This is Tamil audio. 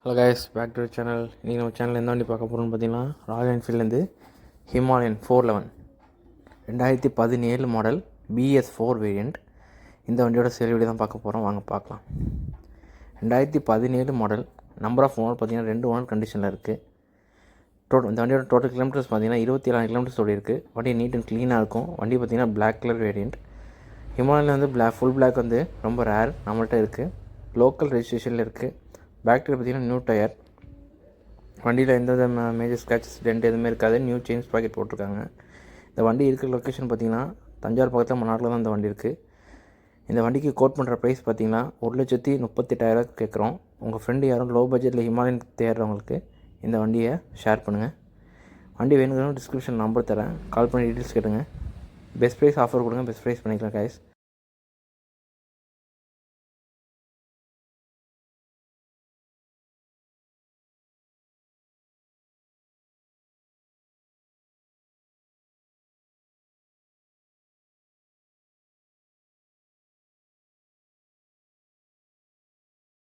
Hello guys, back to channel. இன்றைக்கி நம்ம சேனலில் எந்த வண்டி பார்க்க போகிறோம்னு பார்த்தீங்கன்னா, ராயல் என்ஃபீல்ட்லேருந்து ஹிமாலயன் 411 2017 மாடல் BS4 வேரியண்ட். இந்த வண்டியோட சேல் வீடியோ தான் பார்க்க போகிறோம். வாங்க பார்க்கலாம். 2017 மாடல். நம்பர் ஆஃப் ஓனர் பார்த்தீங்கன்னா 2 ஓனர் கண்டிஷனில் இருக்குது. இந்த வண்டியோட டோட்டல் கிலோமீட்டர்ஸ் பார்த்தீங்கன்னா 27,000 கிலோமீட்டர்ஸ் ஓடி இருக்குது. வண்டி நீட் அண்ட் க்ளீனாக இருக்கும். வண்டி பார்த்தீங்கன்னா பிளாக் கலர் வேரியண்ட். ஹிமாலயன் வந்து ஃபுல் பிளாக் வந்து ரொம்ப ரேர், நம்மள்கிட்ட இருக்குது. லோக்கல் ரெஜிஸ்ட்ரேஷனில் இருக்குது. பேக் டயர் பார்த்தீங்கன்னா நியூ டயர். வண்டியில் எந்த மேஜர் ஸ்க்ராச்சஸ் டென்ட் எதுவுமே இருக்காது. நியூ செயின்ஸ் பாக்கெட் போட்டிருக்காங்க. இந்த வண்டி இருக்கிற லொக்கேஷன் பார்த்தீங்கன்னா தஞ்சாவூர் பக்கத்தில் மன்னாரில் தான் இந்த வண்டி இருக்குது. இந்த வண்டிக்கு கோட் பண்ணுற ப்ரைஸ் பார்த்தீங்கன்னா 1,38,000 கேட்குறோம். உங்கள் ஃப்ரெண்டு யாரும் லோ பட்ஜெட்டில் ஹிமாலயன் தேடுறவங்களுக்கு இந்த வண்டியை ஷேர் பண்ணுங்கள். வண்டி வேணுங்கிறவங்க டிஸ்கிரிப்ஷன் நம்பர் தரேன், கால் பண்ணி டீட்டெயில்ஸ் கேட்டுங்க. பெஸ்ட் ப்ரைஸ் ஆஃபர் கொடுங்க, பெஸ்ட் ப்ரைஸ் பண்ணிக்கலாம் கைஸ்.